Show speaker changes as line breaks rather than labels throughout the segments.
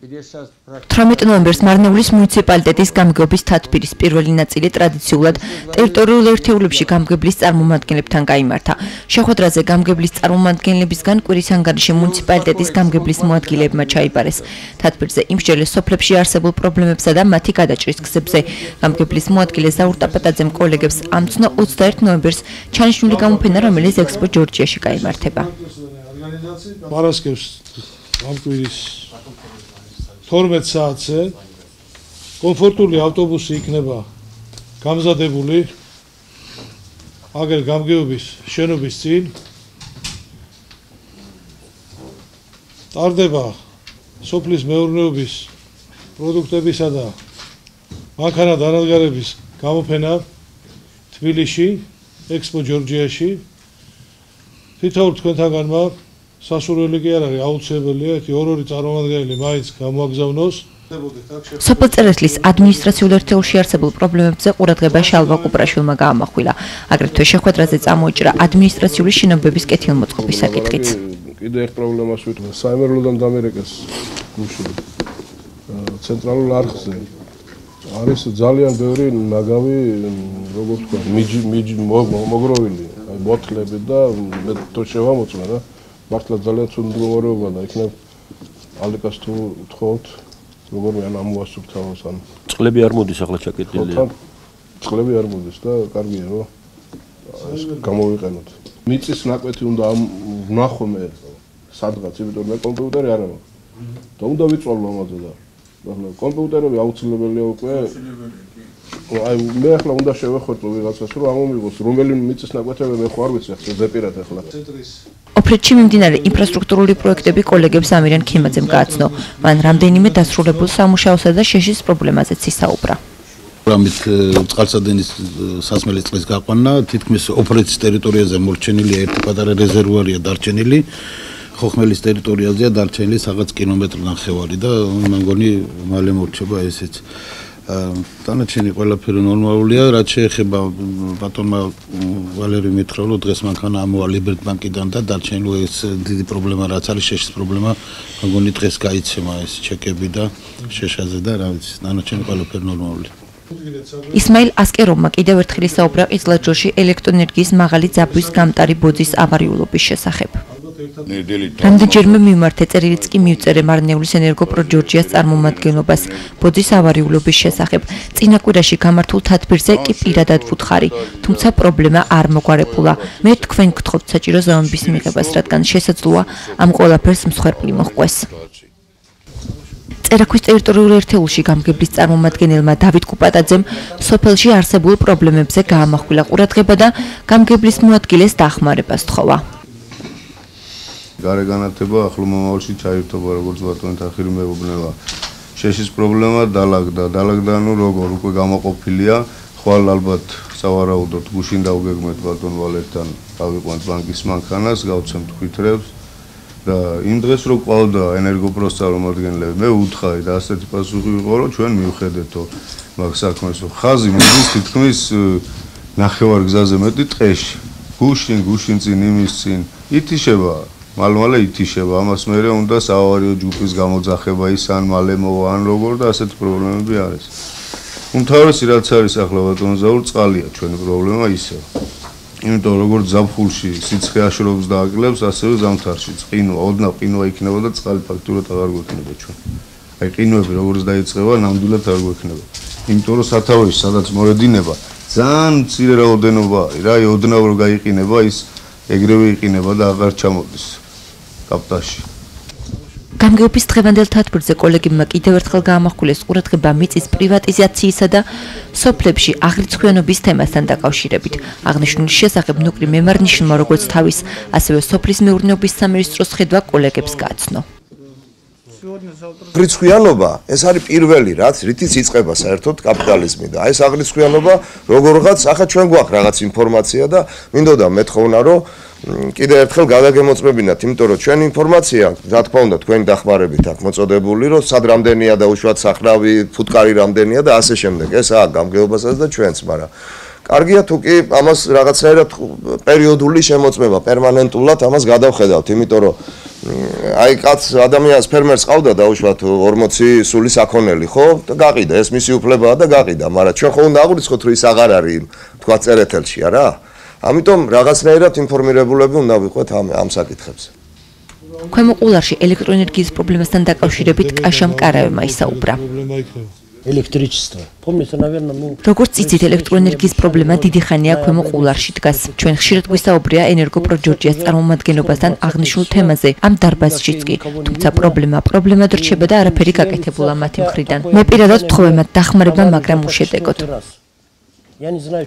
18 ნოემბერს მარნეულის მუნიციპალიტეტის გამგეობის თათბირის პირველი ნაწილი ტრადიციულად ტერიტორიულ ერთეულებში გამგებლის წარმომადგენლებთან გაიმართა. შეხვედრაზე გამგებლის წარმომადგენლებისგან კვირის ანგარიში მუნიციპალიტეტის გამგებლის მოადგილეებმა ჩაიბარეს. თათბირზე იმსჯელეს სოფლებში არსებულ პრობლემებსა და მათი გადაჭრის გზებზე. გამგებლის მოადგილე ზაურ ტაპატაძემ კოლეგებს ამცნო 21 ნოემბერს ჩანიშნული გამოფენა, რომელიც ექსპო ჯორჯიაში გაიმართება.
მარასკევს ამ კვირის 12 საათზე კომფორტული ავტობუსი იქნება გამზადებული აგერ გამგეობის შენობის წინ. ტარდება სოფლის მეურნეობის პროდუქტებისა და მანქანა-დანადგარების გამოფენა თბილისში, ექსპო ჯორჯიაში. თითოეულ თქვენთაგანმა სასურველი კი არ არის, აუცილებელია ორი წარმომადგენელი მაინც გამოაგზავნოს.
სოფელ წერეთლის ადმინისტრაციულ ერთეულში არსებულ პრობლემებზე ყურადღება შალვა კუპრაშვილმა გაამახვილა. აგრეთვე შეხვედრაზე წამოიჭრა ადმინისტრაციული შენობების კეთილმოწყობის საკითხიც.
კიდე ერთ პრობლემას ვიტყვი, საიმერულოდან დამერეკეს გუშინ ცენტრალურ არხზე არის ძალიან ბევრი ნაგავი, როგორ ვთქვა, მოგროვილი, ბოთლები და მე თვითონ შევამოწმე რა. მართლა ძალიან ცუდ მდგომარეობა და იქნებ ალიკას თუ თხოვთ როგორ ან ამოასუფთავოს ან
წყლები არ მოდის ახლა ჩაკეტილია.
წყლები არ მოდის და კარგია რომ ეს გამოვიყენოთ. მიწის ნაკვეთი უნდა ვნახო სადღაც, იმიტომ მე კომპიუტერი არ აქვს. და უნდა ვიწვალო ამაზე და კომპიუტერები აუცილებელია უკვე. აი მე ახლა უნდა შევეხორტო ვიღაცას რომ ამომიღოს რომელი მიწის ნაკვეთები მე ხო არ ვიცი ახლა ზეპირად ახლა.
ოფრეთში მიმდინარე ინფრასტრუქტურული პროექტები კოლეგებს ამირან ქიმაძემ გააცნო. მან რამდენიმე დასრულებულ სამუშაოსა და შეშის პრობლემაზეც ისაუბრა.
ამით წყალსადენის სასმელი წყლის გაყვანა თითქმის ოფრეთის ტერიტორიაზე მორჩენილია ერთი პატარა რეზერვუარია დარჩენილი. ხოხმელის ტერიტორიაზეა დარჩენილი რაღაც კილომეტრი ნახევარი და მე მგონი მალე მორჩება ესეც. დანარჩენი ყველაფერი ნორმალურია, რაც შეეხება ბატონმა ვალერი მითხრა, რომ დღეს მანქანა ამოვა ლიბერტ ბანკიდან და დარჩენილი ეს დიდი პრობლემა რაც არის შეშის პრობლემა, მგონი დღეს გაიცემა ეს ჩეკები და შეშაზე და რა ვიცი, დანარჩენი ყველაფერი ნორმალურია.
ისმაილ ასკეროვმა კიდევ ერთხელ ისაუბრა ყიზლაჯოში ელექტროენერგიის მაღალი ძაბვის გამტარი ბოძის ავარიულობის შესახებ. რამდენჯერმე მიმართა წერილიც კი მიუწერე მარნეულის ენერგოპრო ჯორჯიას წარმომადგენლობას ბოძის ავარიულობის შესახებ. წინა კვირაში გამართულ თათბირზე კი პირადად ვუთხარი, თუმცა პრობლემა არ მოგვარებულა. მე თქვენ გთხოვთ საჭირო ზომების მიღებას, რადგან შესაძლოა ამ ყველაფერს მსხვერპლი მოჰყვეს. წერაქვის ტერიტორიულ ერთეულში გამგებლის წარმომადგენელმა დავით კუპატაძემ სოფელში არსებულ პრობლემებზე გაამახვილა ყურადღება და გამგებლის მოადგილეს დახმარებას სთხოვა.
გარეგანათება ახლო მომავალში ჩაირთობა როგორც ბატონი თახირი მეუბნება. შეშის პრობლემა დალაგდა ნუ როგორ უკვე გამოყოფილია, ხვალ ალბათ სავარაუდოდ გუშინ დავგეგმეთ ბატონ ვალერთან დავიყვანთ ბანკის მანქანას, გავცემთ თვითრებს და იმ დღეს რო ყავდა ენერგოპროს წარმომადგენლები, მე ვუთხარი და ასეთი პასუხი ვიყო, რომ ჩვენ მივხედეთო მაგ საქმეს, ხაზი მიდის თითქმის ნახევარ გზაზე მეტი ტყეში. გუშინ წინ იმის წინ ითიშება მალე ითიშება, ამას მერე უნდა საავარიო ჯგუფის გამოძახება ის ან მალე მოვა ან როგორ და ასეთი პრობლემები არის. უმთავრესი რაც არის ახლა ბატონო ზაურ წყალია ჩვენი პრობლემა ისევ. იმიტომ როგორც ზაფხულში სიცხე აშრობს და აკლებს, ასევე ზამთარში ოდნავ ყინვა იქნება და წყალი ფაქტურად აღარ გვექნება ჩვენ. აი ყინვები როგორც დაიწყება, ნამდვილად არ გვექნება. იმიტომ რომ სათავეში სადაც მორედინება ძალიან მცირე რაოდენობა არის რა, ოდნავ რო გაიყინება ის ეგრევე იყინება და აღარ ჩამოდის კაპტაში.
გამგეობის დღევანდელ თათბირზე კოლეგებმა კიდევ ერთხელ გაამახვილეს ყურადღება მიწის პრივატიზაციისა და სოფლებში აღრიცხვიანობის თემასთან დაკავშირებით. აღნიშნული შესახებ ნუკრი მემარნიშნულმა როგორც თავის, ასევე სოფლის მეურნეობის სამინისტროს ხედვა კოლეგებს გააცნო.
აღრიცხვიანობა ეს არის პირველი რაც რითიც იწყება საერთოდ კაპიტალიზმი და ეს აღრიცხვიანობა როგორღაც ახლა ჩვენ გვაქვს რაღაც ინფორმაცია და მინდოდა მეთხოვნა რომ კიდევ ერთხელ გადაგემოწმებინათ, იმიტომ რომ ჩვენ ინფორმაცია, რა თქმა უნდა, თქვენი დახმარებით აქვს მოწოდებული, რომ სად რამდენია და უშუალოდ სახრავი, ფუტკარი რამდენია და ასე შემდეგ. ეს აქ გამგეობასაც და ჩვენც, მაგრამ კარგია თუ კი ამას რაღაცაერად პერიოდული შემოწმება, პერმანენტულად ამას გადავხედავთ, იმიტომ რომ აი კაც ადამიანს ფერმერს ყავდა დაუშვათ 40 სული საქონელი, ხო? და გაყიდა, ეს მისი უფლებაა და გაყიდა, მაგრამ ჩვენ ხო უნდა აღვიცხოთ, რომ ის აღარ არის თქვა წერეთელში, არა? ამიტომ რაღაცნაირად ინფორმირებულები უნდა ვიყოთ ამ საკითხებზე.
ქვემო ყულარში ელექტროენერგიის პრობლემასთან დაკავშირებით კაშამ კარავემა ისაუბრა.
Электричество. Помните, наверное, мы
როგორც იცით, ელექტროენერგიის პრობლემა დიდი ხანია ქვემო ყულარში დგას. ჩვენ ხშირად გვისაუბრია ენერგოპროჯორჯიას წარმომადგენლობასთან აღნიშნულ თემაზე, ამ დარბაზშიც კი. თუმცა პრობლემად რჩება და არაფერი გაკეთებულა მათი მხრიდან. მე პირადად ვთხოვე მათ დახმარება, მაგრამ უშედეგოდ.
Я не знаю.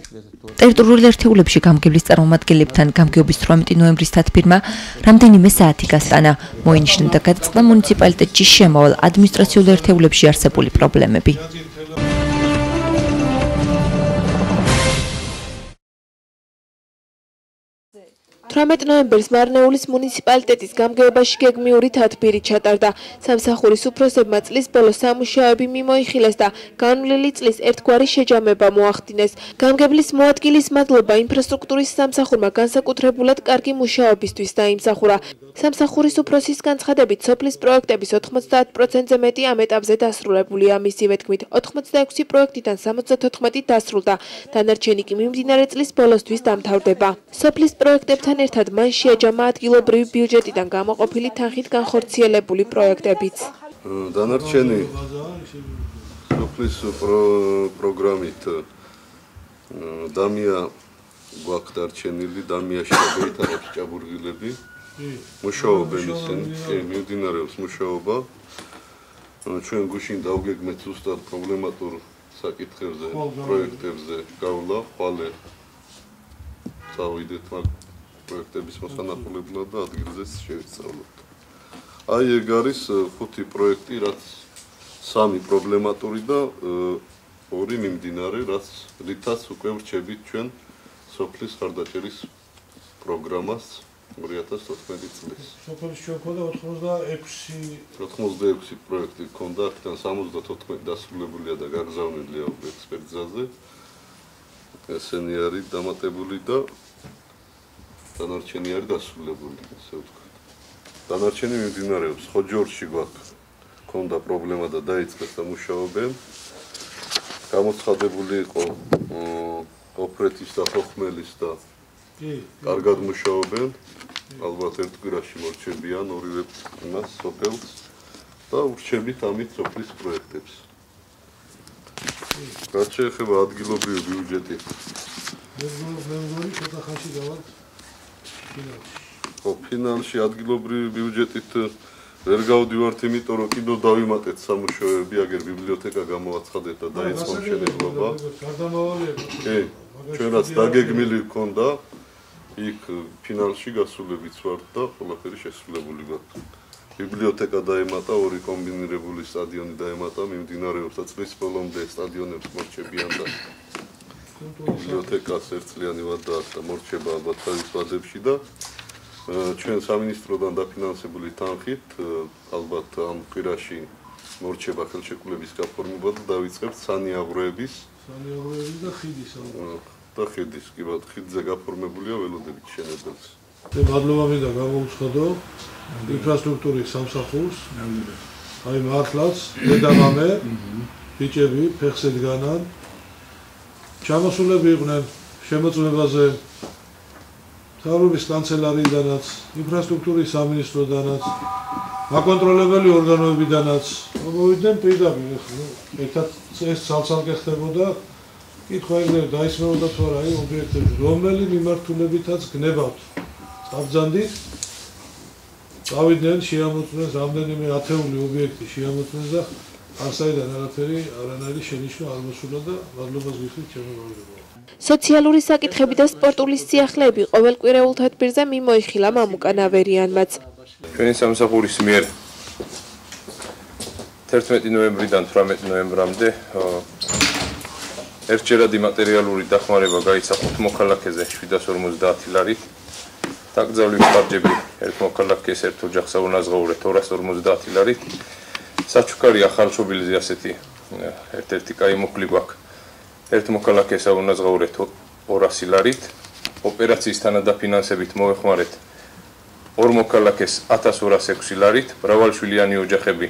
ტერიტორიულ ერთეულებში გამგებლის წარმომადგენლებთან გამგეობის 18 ნოემბრის თათბირმა რამდენიმე საათი გასტანა. მოინიშნა და გადაწყდა მუნიციპალიტეტში შემავალ ადმინისტრაციულ ერთეულებში არსებული პრობლემები.
18 ნოემბერს მარნეულის მუნიციპალიტეტის გამგეობაში გეგმიური თათბირი ჩატარდა. სამსახურის უფროსებმა წლის ბოლოს სამუშაოები მიმოიხილეს და განვლილი წლის ერთგვარი შეჯამება მოახდინეს. გამგებლის მოადგილის მადლობა ინფრასტრუქტურის სამსახურმა განსაკუთრებულად კარგი მუშაობისთვის დაიმსახურა. სამსახურის უფროსის განცხადებით, სოფლის პროექტების 90%-ზე მეტი ამ ეტაპზე დასრულებულია. მისივე თქმით, 86 პროექტიდან 74 დასრულდა. დანარჩენი კი მიმდინარე წლის ბოლოსთვის დამთავრდება. სოფლის პროექტებთან ერთად მან შეაჯამა ადგილობრივი ბიუჯეტიდან გამოყოფილი თანხით განხორციელებული პროექტებიც.
დანარჩენი სოფლის პროგრამით დამია გვაქვს დარჩენილი, დამიაში გაითარებს ჭაბურღილები. მუშაობენ ისინი, მიმდინარეობს მუშაობა. ჩვენ გუშინ დავგეგმეთ ზუსტად პრობლემატურ საკითხებზე, პროექტებზე გავლა, ხვალე წავიდეთ მაგ პროექტების მოსანახულებლად და ადგილზეც შევისწავლოთ. აი ეგ არის 5 პროექტი, რაც 3 პრობლემატური და 2 მიმდინარე, რითაც უკვე ვრჩებით ჩვენ სოფლის ხარდაჭერის პროგრამას 2014 წლის.
სოფლის ჩვენ ქონდა
86 პროექტი ქონდა, აქედან 74 დასრულებულია და გაგზავნილია ექსპერტიზაზე. ესენი არის დამატებული და დანარჩენი არის დასრულებული, ესე ვთქვათ. დანარჩენი მიმდინარეობს. ხოჯორში გვაქვს ქონდა პრობლემა და დაიწყეს და მუშაობენ. გამოცხადებული იყო ოფრეთის და ხოხმელის და კარგად მუშაობენ. ალბათ ერთ კვირაში მორჩებიან ორივე იმას სოფელს და ურჩებით ამით სოფლის პროექტებს. რაც შეეხება ადგილობრივი ბიუჯეტი. ფინალში ადგილობრივი ბიუჯეტით ვერ გავდივართ, იმიტომ რომ კიდევ დავიმატეთ სამუშაოები, აგერ ბიბლიოთეკა გამოაცხადეთ და დაიწყო მშენებლობა. კი, ჩვენაც დაგეგმილი ჰქონდა იქ ფინალში გასულებიც ვართ და ყველაფერი შესრულებული გვაქვს. ბიბლიოთეკა დაემატა, 2 კომბინირებული სტადიონი დაემატა, მიმდინარეობს და წლის ბოლომდე სტადიონებს მორჩებიან და ბიბლიოთეკას ერთწლიანი ვადა აქვს და მორჩება ალბათ თავის ვადებში და ჩვენ სამინისტროდან დაფინანსებული თანხით ალბათ ამ კვირაში მორჩება ხელშეკრულების გაფორმება და დავიწყებთ სანიაღვროების
და ხიდის
და ხიდის, კი ბატონო, ხიდზე გაფორმებულია ველოდებით შენებელს.
მადლობა მინდა გამოვუცხადო ინფრასტრუქტურის სამსახურს. აი მართლაც დედამამე ბიჭები ფეხზე დგანან. ჩამოსულები იყვნენ შემოწმებაზე მთავრობის კანცელარიიდანაც, ინფრასტრუქტურის სამინისტროდანაც, აკონტროლებელი ორგანოებიდანაც. მოვიდნენ პირდაპირ, ერთად ეს ცალ-ცალკე ხდებოდა. კითხვა ეგრევე დაისმენოდა თუ არა აი ობიექტები, რომელი მიმართულებითაც გნებავთ. საბძანდით წავიდნენ, შეამოწმეს რამდენიმე ათეული ობიექტი შეამოწმეს და არსაიდან არანაირი შენიშვნა არ მოსულა და მადლობას გიხდით ჩემო მოგებო.
სოციალური საკითხები და სპორტული სიახლეები ყოველკვირეულ თათბირზე მიმოიხილა მამუკა ნავერიანმაც.
ჩვენი სამსახურის მიერ 11 ნოემბრიდან 18 ნოემბრამდე ერთჯერადი მატერიალური დახმარება გაიცა 5 მოქალაქეზე 750 ლარით. დაკრძალვის ხარჯები ერთ მოქალაქეს ერთ ოჯახს აუნაზღაურეთ 250 ლარით. საჩუქარი ახალშობილზე ასეთი ერთ-ერთი კაი მოკლი გვაქვს. ერთ მოქალაქეს აუნაზღაურეთ 200 ლარით. ოპერაციის თანადაფინანსებით მოეხმარეთ
ორ მოქალაქეს 1206 ლარით, მრავალშვილიანი ოჯახები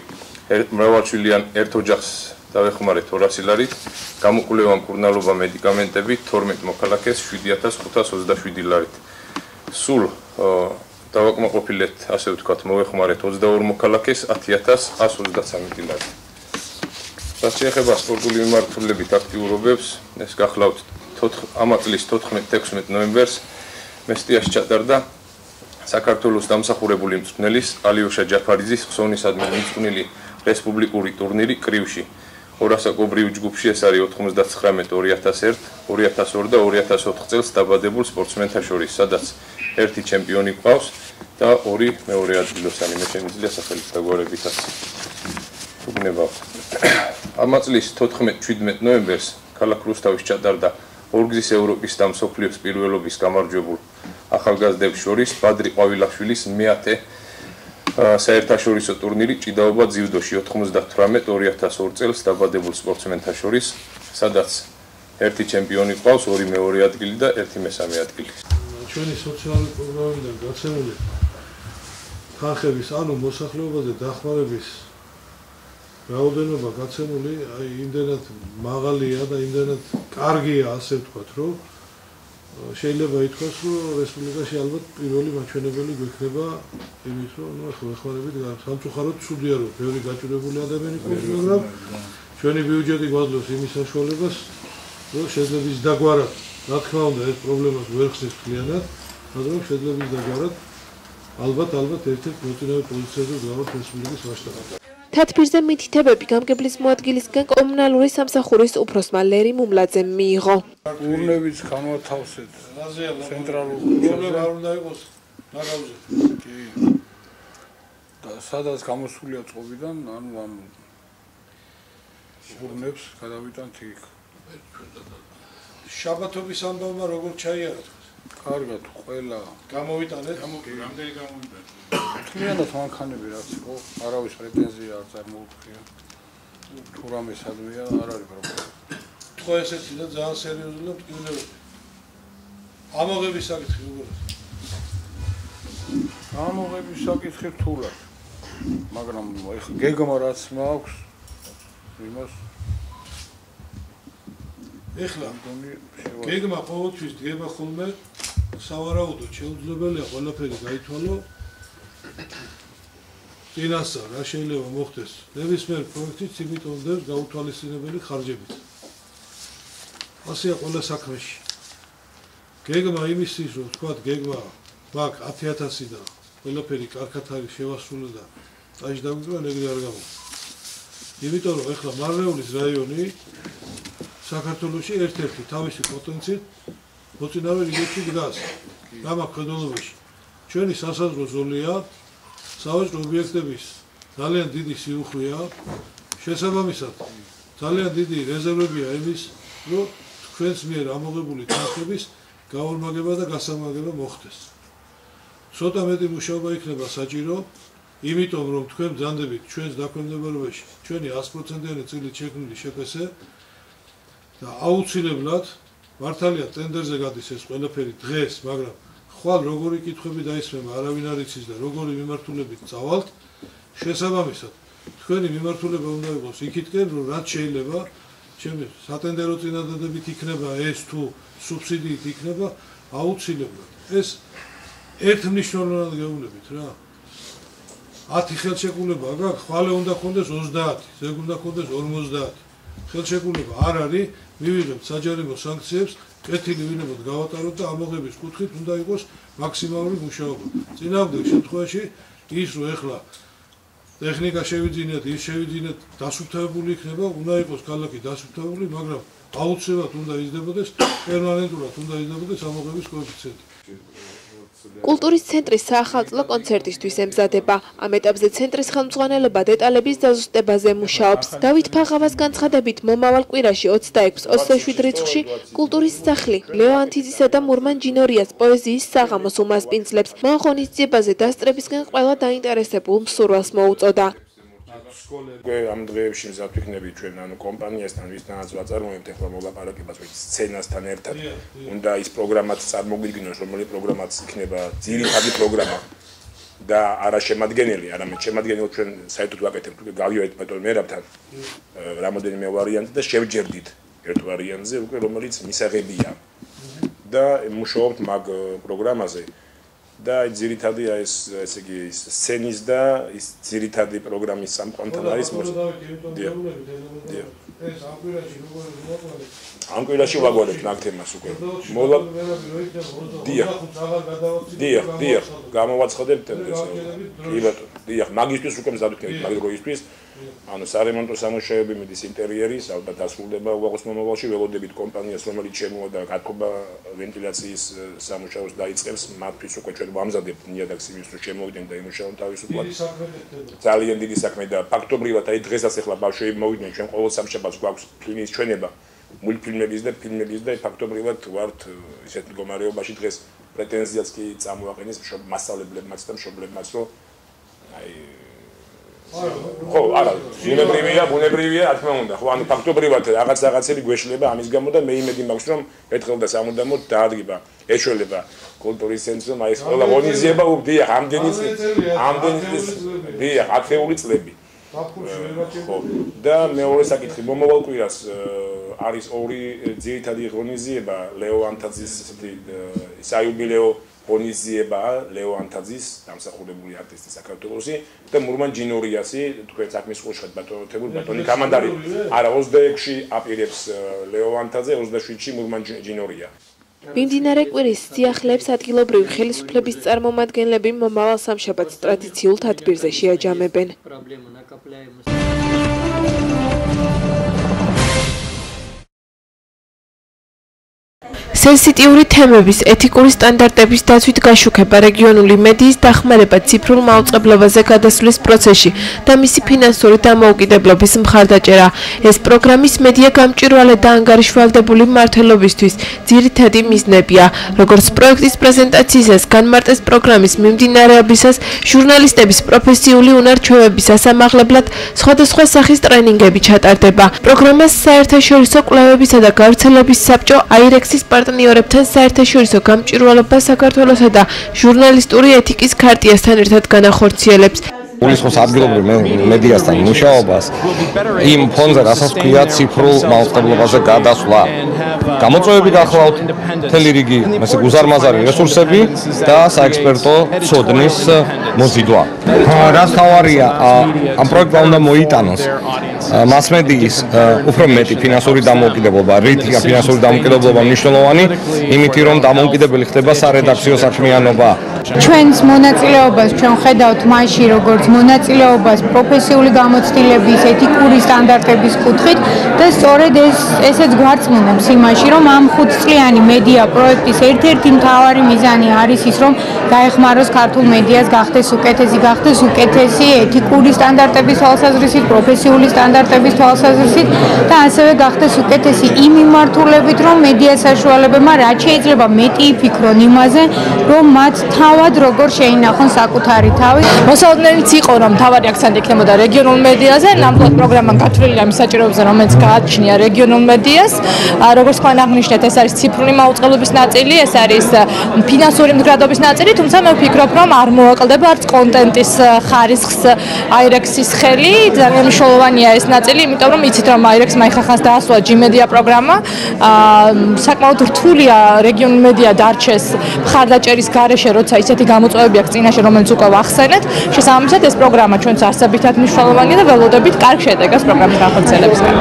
მრავალშვილიან ერთ ოჯახს დავეხმარეთ 200 ლარით, გამოკვლევა მკურნალობა მედიკამენტები 12 მოქალაქეს 7527 ლარით. სულ დავაკმაყოფილეთ, ასე ვთქვათ, მოვეხმარეთ 22 მოქალაქეს 10133 ლარით. რაც შეეხება სპორტული მიმართულებით აქტიურობებს, ეს გახლავთ ამა წლის 14-16 ნოემბერს მესტიაში ჩატარდა საქართველოს დამსახურებული მწვრთნელის ალიოშა ჯაფარიძის ხსოვნისადმი მიმწვრთნელი რესპუბლიკური ტურნირი კრივში. 200 აკობრივ ჯგუფში ეს არის 99 2001 2002 და 2004 წელს დაბადებულ სპორტსმენთა შორის, სადაც ერთი ჩემპიონი ყავს და ორი მეორე ადგილოსანი. მე შემიძლია სახელით დაგვარებითაც უგნებავთ. ამა წლის 14-17 ნოემბერს ქალაქ რუსთავის ჩატარდა ორგზის ევროპის და მსოფლიოს პირველობის გამარჯვებულ ახალგაზრდებს შორის ბადრი ყვავილაშვილის მე-10 საერთაშორისო ტურნირი ჭიდაობა ძიუდოში 98-2002 წელს დაბადებულ სპორტსმენთა შორის, სადაც ერთი ჩემპიონი ყავს, ორი მეორე ადგილი და ერთი მესამე ადგილი.
ჩვენი სოციალური პროგრამიდან გაცემული თანხების, ანუ მოსახლეობაზე დახმარების რაოდენობა გაცემული, აი იმდენად მაღალია და იმდენად კარგია, ასე ვთქვათ, რომ შეიძლება ითქვას, რომ რესპუბლიკაში ალბათ პირველი მაჩვენებელი გვექნება იმის, რომ ეხმარებით სამწუხაროდ ცუდია, რომ ბევრი გაჭირვებული ადამიანი ყავს, მაგრამ ჩვენი ბიუჯეტი გვაძლევს იმის საშუალებას, რომ შეძლების დაგვარად, რა თქმა უნდა, ეს პრობლემას ვერ ხსნის მთლიანად, მაგრამ შეძლების დაგვარად ალბათ ერთ-ერთ მოწინავე პოზიციაზე გავართ რესპუბლიკის მასშტაბით.
თათბირზე მითითებები გამგებლის მოადგილისგან კომუნალური სამსახურის უფროსმა ლერი მუმლაძემ მიიღო.
ურნების განვათავსეთ ცენტრალურ
პრობლემა არ უნდა იყოს ნაგავზე.
კი. და სადაც გამოსულია წყობიდან, ანუ ამ ურნებს გადავიტანთ იქ.
შაბათობის ამბავმა როგორ ჩაიარა?
კარგად, ყველა
გამოვიტანეთ.
რამდენი გამოვიტანეთ? მთლიანად მანქანები რაც იყო, არავის პრეტენზია არ წარმოუდგია. თუ რამე სადმეა, არ არის პრობლემა.
თქვა ესეთი და ძალიან სერიოზული და მტკივნეები. ამოღების საკითხი როგორია?
ამოღების საკითხი რთულად. მაგრამ ეხლა გეგმა რაც მაქვს, იმას
ეხლა გეგმა ყოველთვის დგება ხოლმე, სავარაუდოდ შეუძლებელია ყველაფერი გაითვალო. წინასწარ რა შეიძლება მოხდეს ნებისმიერ პროექტით, იმიტომ დევს გაუთვალისწინებელი ხარჯებით. ასეა ყველა საქმეში. გეგმა იმისთვის, რომ თქვათ, გეგმა მაგ 10000 და ყველაფერი კარგად არის შევასრულე და წაჟ დაგვიწყდა, ეგრე არ გამოვა. იმიტომ რომ ეხლა მარნეულის რაიონი საქართველოში ერთ-ერთი თავისი პოტენციით მოწინავე რიგებში დგას. გამაქვს მხედველობაში. ჩვენი სასაზღვრო ზოლია, სავაჭრო ობიექტების ძალიან დიდი სიუხვეა, შესაბამისად ძალიან დიდი რეზერვებია იმის, რომ თქვენს მიერ ამოღებული თანხების გაორმაგება და გასამაგება მოხდეს. ცოტა მეტი მუშაობა იქნება საჭირო, იმიტომ რომ თქვენ ბრძანდებით ჩვენს დაქვემდებარებაში ჩვენი 100%-იანი წილით შექმნილი შეფესე და აუცილებლად მართალია ტენდერზე გადის ეს ყველაფერი დღეს, მაგრამ ხვალ როგორი კითხვები დაისმება, არავინ არ იცის და როგორი მიმართულებით წავალთ, შესაბამისად თქვენი მიმართულება უნდა იყოს იქითკენ, რომ რაც შეიძლება ჩემი სატენდერო წინადადებით იქნება ეს თუ სუბსიდიით იქნება, აუცილებლად ეს ერთმნიშვნელოვნად გეუბნებით რა. 10 ხელშეკრულება გაქვს, ხვალე უნდა ქონდეს 30, ზეგ უნდა ქონდეს 50. ხელშეკრულება არ არის, მივიღებთ საჯარიმო სანქციებს, კეთილი ვინებოდ გავატაროთ და ამოღების კუთხით უნდა იყოს მაქსიმალური მუშაობა. წინააღმდეგ შემთხვევაში ის რომ ეხლა ტექნიკა შევიძინეთ, ის შევიძინეთ, დასუფთავებული იქნება, უნდა იყოს ქალაქი დასუფთავებული, მაგრამ აუცილებლად უნდა იზრდებოდეს, პერმანენტულად უნდა იზრდებოდეს ამოღების კოეფიციენტი.
კულტურის ცენტრის საახალწლო კონცერტისთვის ემზადება. ამ ეტაპზე ცენტრის ხელმძღვანელობა დეტალების დაზუსტებაზე მუშაობს. დავით ფაღავას განცხადებით, მომავალ კვირაში 26-27 რიცხვში კულტურის სახლი ლეო ანთიძისა და მურმან ჯინორიას პოეზიის საღამოს უმასპინძლებს. მან ღონისძიებაზე დასწრებისგან ყველა დაინტერესებულ მსურველს მოუწოდა.
ამ დღეებში მზად ვიქნებით ჩვენ ანუ კომპანიასთან ვისთანაც ვაწარმოებთ ახლა მოლაპარაკებას ვით სცენასთან ერთად უნდა ის პროგრამაც წარმოგვიდგინოს რომელი პროგრამაც იქნება ძირითადი პროგრამა და არა შემადგენელი, არამედ შემადგენელი ჩვენ საერთოდ ვაკეთებთ გავიარეთ ბატონ მერაბთან რამოდენიმე ვარიანტი და შევჯერდით ერთ ვარიანტზე უკვე რომელიც მისაღებია და მუშაობთ მაგ პროგრამაზე და ძირითადი ეს ესე იგი სცენის და ის ძირითადი პროგრამის სამყაროთან არის ამ კვირაში ვაგვარებთ მაგ თემას უკვე მოვა დიახ გამოვაცხადებთ კი ბატონო დიახ მაგისთვის უკვე მზადვით მაგ დროისთვის ანუ სარემონტო სამუშაოები მიდის ინტერიერის ალბათ დასრულდება უაღრეს მომავალში ველოდებით კომპანიას რომელიც შემოვა და გათხოვა ვენტილაციის სამუშაოს დაიწყებს მათთვის უკვე ჩვენ ვამზადებთ ნიადაგს იმის რომ შემოვიდნენ და იმუშაონ თავისუფლად ძალიან დიდი საქმე და ფაქტობრივად აი დღესაც ახლა ბავშვები მოვიდნენ ჩვენ ყოველ სამშაბათს გვაქვს ფილმის ჩვენება მულტფილმების და ფილმების და ფაქტობრივად ვართ ისეთ მდგომარეობაში დღეს პრეტენზიაც კი წამოაყენეს მასწავლებლებმაც და მშობლებმაც რომ აი ხო, არა, ბუნებრივია, რა თქმა უნდა. ხო, ანუ ფაქტობრივად რაღაცები გვეშლება ამის გამო და მე იმედი მაქვს, რომ ერთხელ და სამუდამოდ დაადგება, ეშველება კულტურის ცენტრმა აი ეს ყველა ღონისძიება უდია ამდენი დიახ, 10 წლები. ხო, და მეორე საკითხი, მომავალ კვირას არის ორი ძირითადი ღონისძიება, ლეო ანთაძის ესეთი საიუბილეო ღონისძიება ლეო ანთაძის დამსახურებული არტისტი საქართველოსი და მურმან ჯინორიასი თქვენ საქმის ყურშად ბატონი კამანდარი არა 26-ში აპირებს ლეო ანთაძე 27-ში მურმან ჯინორია
მიმდინარე კვირის სიახლეებს ადგილობრივი ხელისუფლების წარმომადგენლები მომავალ სამშაბათს ტრადიციულ თათბირზე შეაჯამებენ. სენსიტიური თემების, ეთიკური სტანდარტების დაცვით გაშუქება, რეგიონული მედიის დახმარება ციფრულ მაუწყებლობაზე გადასვლის პროცესში და მისი ფინანსური დამოუკიდებლობის მხარდაჭერა. ეს პროგრამის მედია გამჭვირვალე და ანგარიშვალდებული მმართველობისთვის ძირითადი მიზნებია. როგორც პროექტის პრეზენტაციისას განმარტეს პროგრამის მიმდინარეობისას, ჟურნალისტების პროფესიული უნარ-ჩვევების ასამაღლებლად სხვადასხვა სახის ტრენინგები ჩატარდება. პროგრამას საერთაშორისო კვლევებისა და გავრცელების საბჭო აირექსის პარტნიორებთან საერთაშორისო გამჭვირვალობა საქართველოსა და ჟურნალისტური ეთიკის ქარტიასთან ერთად განახორციელებს.
გულისხმობს ადგილობრივ მედიასთან მუშაობას იმ ფონზე, რასაც ქვია ციფრულ მაუწყებლობაზე გადასვლა. გამოწვევები გახლავთ მთელი რიგი გუზარმაზარი რესურსები და საექსპერტო ცოდნის მოზიდვა. რაც თავარია, ამ პროექტმა უნდა მოიტანოს მასმედიის უფრო მეტი ფინანსური დამოუკიდებლობა, რითია ფინანსური დამოუკიდებლობა მნიშვნელოვანი, იმით რომ დამოუკიდებელი ხდება სარედაქციო საქმიანობა.
ჩვენს მონაწილეობას ჩვენ ხედავთ მასში, როგორც მონაწილეობას პროფესიული გამოცდილების, ეთიკური სტანდარტების კუთხით და სწორედ ესეც გვარწმუნებს იმაში, რომ ამ 5-წლიანი მედია პროექტის ერთ-ერთი მთავარი მიზანი არის ის, რომ გაეხმაროს ქართულ მედიას გახდეს უკეთესი ეთიკური სტანდარტების თვალსაზრისით, პროფესიული სტანდარტების თვალსაზრისით და ასევე გახდეს უკეთესი იმ მიმართულებით, რომ მედია საშუალებებმა რაც შეიძლება მეტი იფიქრონ იმაზე, რომ მათ თავად როგორ შეინახონ საკუთარი თავი.
მოსალოდნელიც იყო, რომ თავარი აქცენტი იქნებოდა რეგიონულ მედიაზე, ნამდვილად პროგრამა გათვლილია მის საჭიროებზე, რომელიც გააჩნია რეგიონულ მედიას. როგორც თქვენ აღნიშნეთ, ეს არის ციფრული მაუწყებლობის ნაწილი, ეს არის ფინანსური მდგრადობის ნაწილი, თუმცა მე ვფიქრობ, რომ არ მოაკლდება არც კონტენტის ხარისხს აირექსის ხელი, ძალიან მნიშვნელოვანია ეს ნაწილი, იმიტომ რომ იცით, რომ აირექსმა იხახანს დაასრულა G-Media პროგრამა. საკმაოდ რთულია რეგიონული მედია დარჩეს მხარდაჭერის გარეშე, როცა ისეთი გამოწვევები აქვს წინაშე, რომელიც უკვე ვახსენეთ. შესაბამისად, ეს პროგრამა ჩვენც არსებითად მნიშვნელოვანია და ველოდებით კარგ შედეგებს პროგრამის განხორციელებისგან.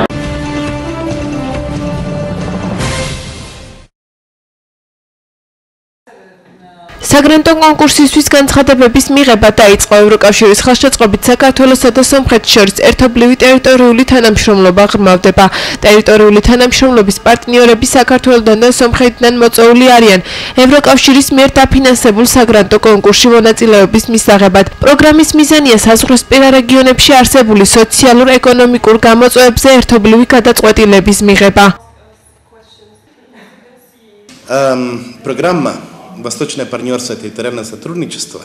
საგრანტო კონკურსისთვის განცხადებების მიღება დაიწყო. ევროკავშირის ხელშეწყობით საქართველოსა და სომხეთს შორის ერთობლივი ტერიტორიული თანამშრომლობა ღრმავდება. ტერიტორიული თანამშრომლობის პარტნიორები საქართველოდან და სომხეთიდან მოწვეული არიან ევროკავშირის მიერ დაფინანსებულ საგრანტო კონკურსში მონაწილეობის მისაღებად. პროგრამის მიზანია საზღვროსპირა რეგიონებში არსებული სოციალურ-ეკონომიკურ გამოწვევებზე ერთობლივი გადაწყვეტილების мიღება.
Программа «Восточное партнерство и территориальное сотрудничество»,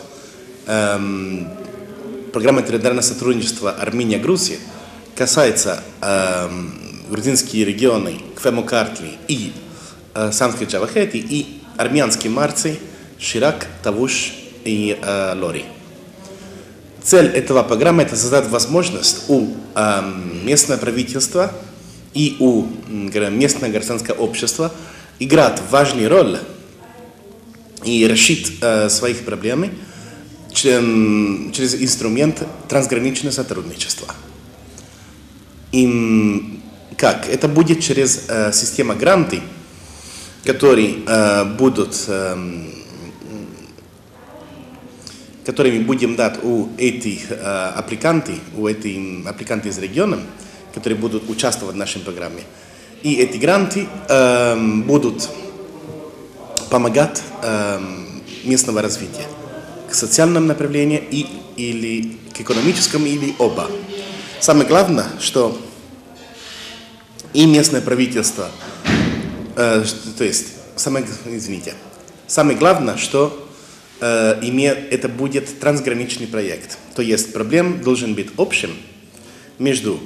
программа территориального сотрудничества Армения-Грузия касается грузинские регионы Квемо-Картли и Санскт-Джавахети и армянские марцы Ширак, Тавуш и Лори. Цель этого программы – это создать возможность у местного правительства и у местного гражданского общества играть важную роль и решить свои проблемы через инструмент трансграничного сотрудничества. И как? Это будет через систему гранты, которые которыми будем дать у этих аппликантов из региона, которые будут участвовать в нашей программе. И эти гранты будут помогать местному развитию, к социальному направлению или к экономическому, или оба. Самое главное, что и местное правительство, самое главное, что это будет трансграничный проект. То есть проблем должен быть общим между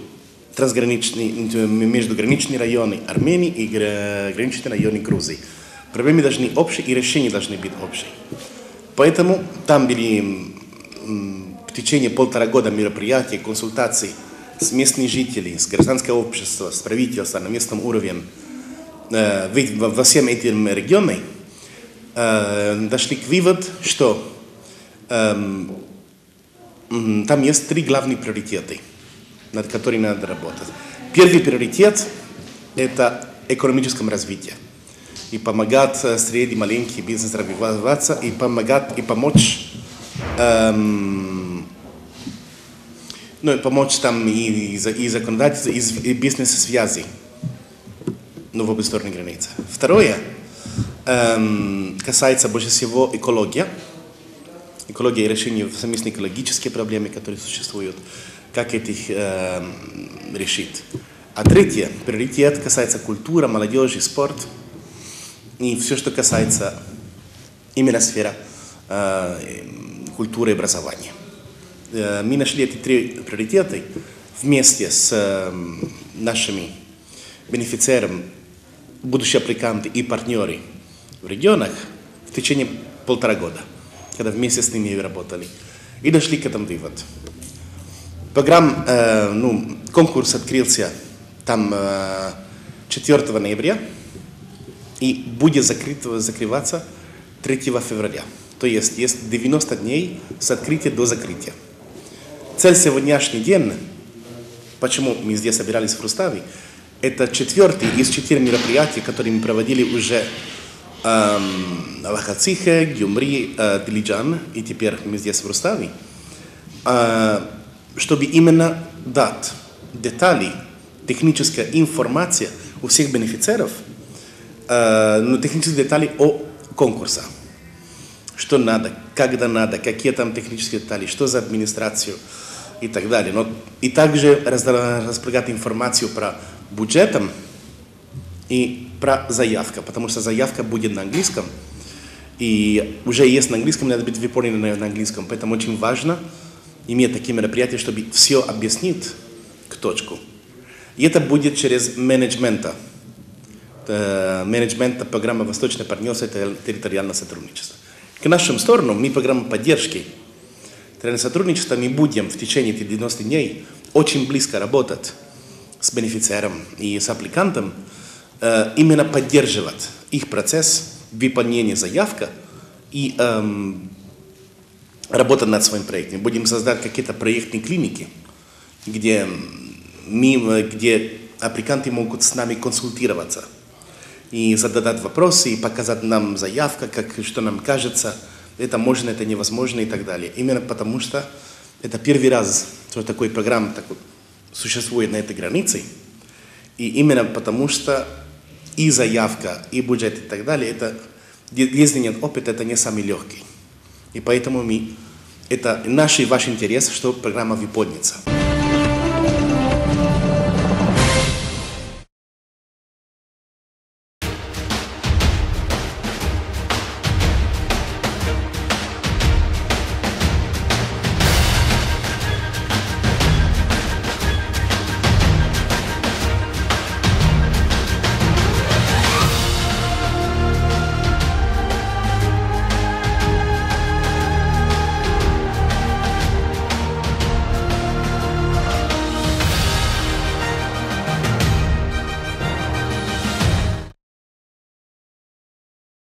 граничными районами Армении и граничными районами Грузии. Проблемы должны быть общие и решения должны быть общие. Поэтому там были в течение 1,5 года мероприятий, консультаций с местными жителями, с гражданского общества, с правительством на местном уровне во всем этим регионе, дошли к выводу, что там есть 3 главных приоритета, над которыми надо работать. Первый приоритет – это экономическое развитие. И помогать средний, маленький бизнес развиваться, и помочь помочь там и законодательство, и бизнес-связи в обе стороны границы. Второе касается больше всего экологии. Экология и решение совместных экологических проблем, которые существуют, как этих решить. А третье, приоритет касается культуры, молодежи, спорта и все, что касается именно сферы культуры и образования. Мы нашли эти 3 приоритета вместе с нашими бенефициарами, будущие аппликанты и партнеры в регионах в течение 1,5 года, когда вместе с ними работали, и дошли к этому выводу. Конкурс открылся там 4 ноября и будет закрываться 3 февраля. То есть 90 дней с открытия до закрытия. Цель сегодняшний день, почему мы здесь собирались в Руставе, это 4 из 4 мероприятий, которые мы проводили уже в Ахацихе, Гюмри, Дилиджан, и теперь мы здесь в Руставе, чтобы именно дать детали, техническая информация у всех бенефициаров, технические детали о конкурсе. Что надо, когда надо, какие там технические детали, что за администрацию и так далее. И также располагать информацию про бюджетом и про заявку, потому что заявка будет на английском, и уже есть на английском, надо быть выполнено на английском. Поэтому очень важно иметь такие мероприятия, чтобы все объяснить к точку. И это будет через менеджмента программы «Восточное партнерство» и территориальное сотрудничество. К нашим сторонам мы программа поддержки территориального сотрудничества, мы будем в течение этих 90 дней очень близко работать с бенефициаром и с аппликантом, именно поддерживать их процесс выполнения заявки и работать над своим проектом. Будем создать какие-то проектные клиники, где аппликанты могут с нами консультироваться и задать вопросы, и показать нам заявку, что нам кажется, это можно, это невозможно и так далее. Именно потому что это первый раз, что такой программа существует на этой границе, и именно потому что и заявка, и бюджет и так далее, если нет опыта, это не самый легкий. И поэтому это наш и ваш интерес, что программа выполнится.